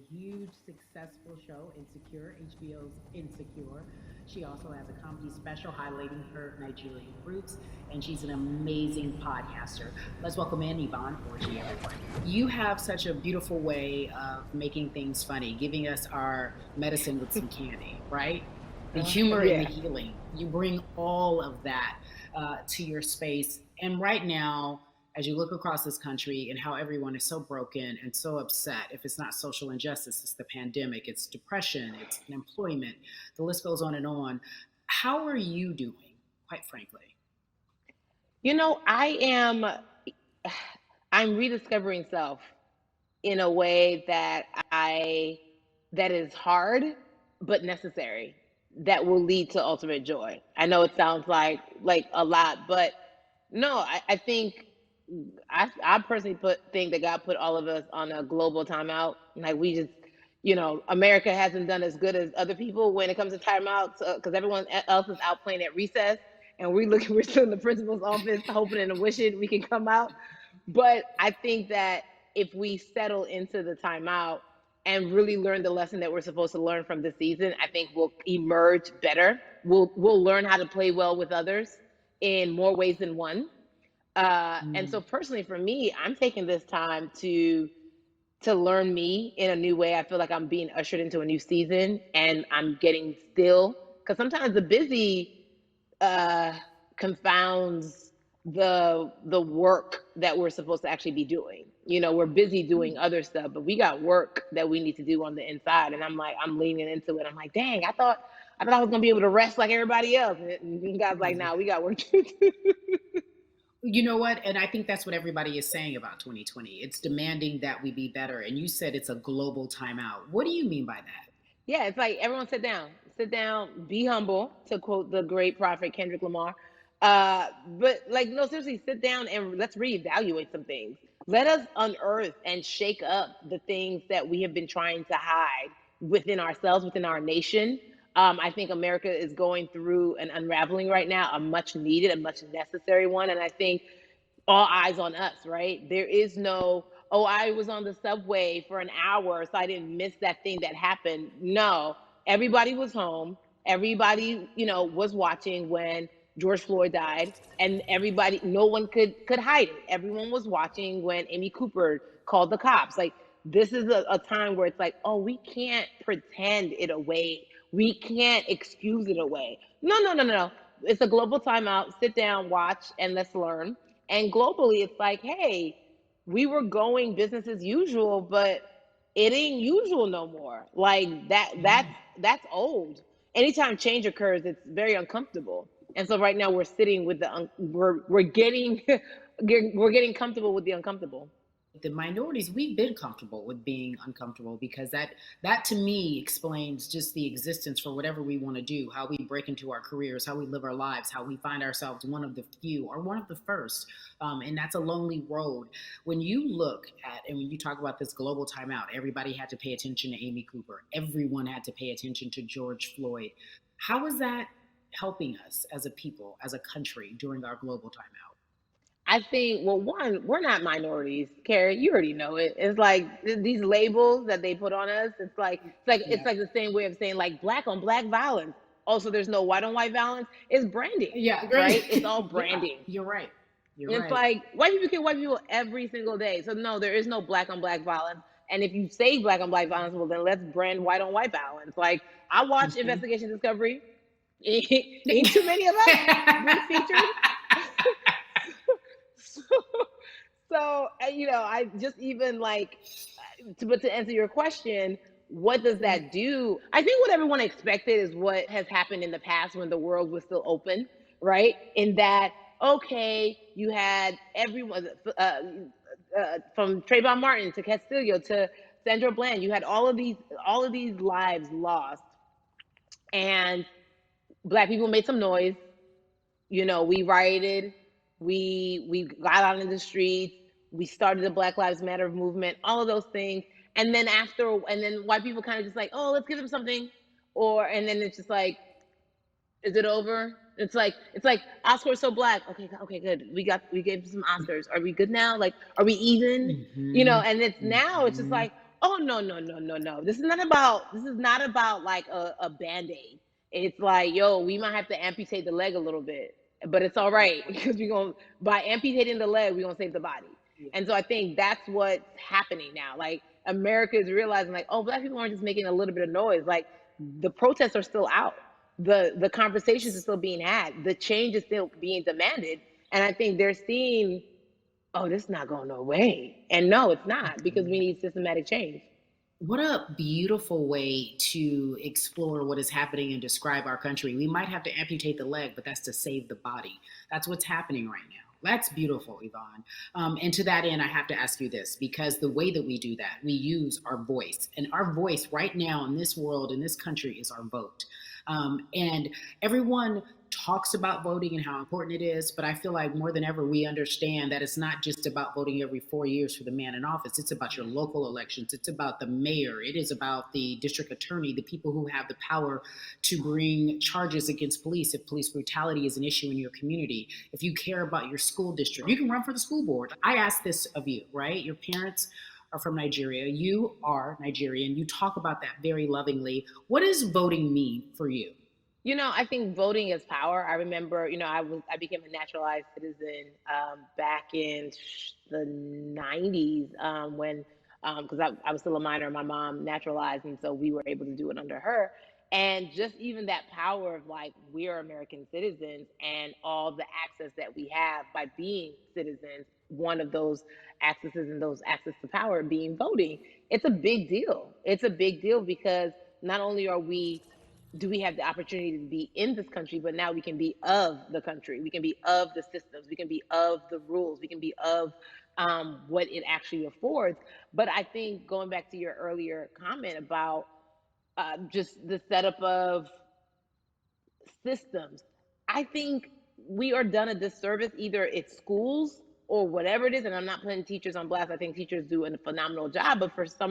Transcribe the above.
a huge successful show, Insecure, HBO's Insecure. She also has a comedy special highlighting her Nigerian roots, and she's an amazing podcaster. Let's welcome in Yvonne Orji, everyone. You have such a beautiful way of making things funny, giving us our medicine with some candy, right? The humor and the Yeah. healing. You bring all of that to your space. And right now, as you look across this country and how everyone is so broken and so upset, if it's not social injustice, it's the pandemic, it's depression, it's unemployment, the list goes on and on. How are you doing, quite frankly? I am I'm rediscovering self in a way that is hard but necessary, that will lead to ultimate joy. I know it sounds like a lot, but no, I think I personally think that God put all of us on a global timeout. Like we just, America hasn't done as good as other people when it comes to timeouts, because everyone else is out playing at recess, and we're still in the principal's office hoping and wishing we can come out. But I think that if we settle into the timeout and really learn the lesson that we're supposed to learn from this season, I think we'll emerge better. We'll learn how to play well with others in more ways than one. And Mm. so personally for me, I'm taking this time to learn me in a new way. I feel like I'm being ushered into a new season, and I'm getting still, because sometimes the busy uh, confounds the work that we're supposed to actually be doing. We're busy doing other stuff, but we got work that we need to do on the inside. And I'm leaning into it. I'm like, dang, I thought I was gonna be able to rest like everybody else. And God's like, nah, we got work to do. You know what? And I think that's what everybody is saying about 2020. It's demanding that we be better. And you said it's a global timeout. What do you mean by that? Yeah, it's like everyone sit down, be humble, to quote the great prophet Kendrick Lamar. But like, no, seriously, sit down and let's reevaluate some things. Let us unearth and shake up the things that we have been trying to hide within ourselves, within our nation. I think America is going through an unraveling right now, a much needed, a much necessary one. And I think all eyes on us, right? There is no, oh, I was on the subway for an hour, so I didn't miss that thing that happened. No, everybody was home. Everybody, was watching when George Floyd died, and everybody, no one could hide it. Everyone was watching when Amy Cooper called the cops. Like, this is a time where it's like, oh, we can't pretend it away. We can't excuse it away. No, no, no, no, no. It's a global timeout. Sit down, watch, and let's learn. And globally, it's like, hey, we were going business as usual, but it ain't usual no more. Like that's old. Anytime change occurs, it's very uncomfortable. And so right now we're sitting with we're getting we're getting comfortable with the uncomfortable. The minorities, we've been comfortable with being uncomfortable because that to me explains just the existence for whatever we want to do, how we break into our careers, how we live our lives, how we find ourselves one of the few or one of the first. And that's a lonely road. When you look at and when you talk about this global timeout, everybody had to pay attention to Amy Cooper, everyone had to pay attention to George Floyd. How is that helping us as a people, as a country during our global timeout? I think, well, one, we're not minorities, Carrie. You already know it. It's like these labels that they put on us. It's Yeah. like the same way of saying like black on black violence. Also, there's no white on white violence. It's branding, Yeah, right? great. It's all Yeah, branding. you're right. You're It's right. like white people kill white people every single day. So no, there is no black on black violence. And if you say black on black violence, well then let's brand white on white violence. Like I watch Mhm. Investigation Discovery. Ain't too many of us being featured. so, I just even like to answer your question, what does that do? I think what everyone expected is what has happened in the past when the world was still open, right? In that, okay, you had everyone from Trayvon Martin to Castillo to Sandra Bland. You had all of these lives lost, and black people made some noise. We rioted, we got out in the streets, we started the Black Lives Matter movement, all of those things. And then white people kind of just like, oh, let's give them something. And then it's just like, is it over? It's like Oscars so black. Okay, okay, good. We gave some Oscars. Are we good now? Like, are we even? Mhm. And it's now it's just Mhm. like, Oh no, no, no, no, no. This is not about like a band-aid. It's like, yo, we might have to amputate the leg a little bit, but it's all right because we're gonna by amputating the leg, we're gonna save the body. Yeah. And so I think that's what's happening now. Like America is realizing, like, oh, black people aren't just making a little bit of noise. Like the protests are still out. The conversations are still being had. The change is still being demanded. And I think they're seeing, oh, this is not going no way. And no, it's not because we need systematic change. What a beautiful way to explore what is happening and describe our country. We might have to amputate the leg, but that's to save the body. That's what's happening right now. That's beautiful, Yvonne. And to that end, I have to ask you this because the way that we do that, we use our voice. And our voice right now in this world, in this country, is our vote. And everyone talks about voting and how important it is, but I feel like more than ever we understand that it's not just about voting every 4 years for the man in office. It's about your local elections. It's about the mayor. It is about the district attorney, the people who have the power to bring charges against police if police brutality is an issue in your community. If you care about your school district, you can run for the school board. I ask this of you, right? Your parents are from Nigeria. You are Nigerian. You talk about that very lovingly. What does voting mean for you? I think voting is power. I remember, I became a naturalized citizen back in the '90s when because I was still a minor. My mom naturalized, and so we were able to do it under her. And just even that power of like we are American citizens and all the access that we have by being citizens. One of those accesses and those access to power being voting. It's a big deal. It's a big deal because not only are we do we have the opportunity to be in this country, but now we can be of the country. We can be of the systems. We can be of the rules. We can be of what it actually affords. But I think going back to your earlier comment about just the setup of systems, I think we are done a disservice. Either it's schools or whatever it is, and I'm not putting teachers on blast. I think teachers do a phenomenal job, but for some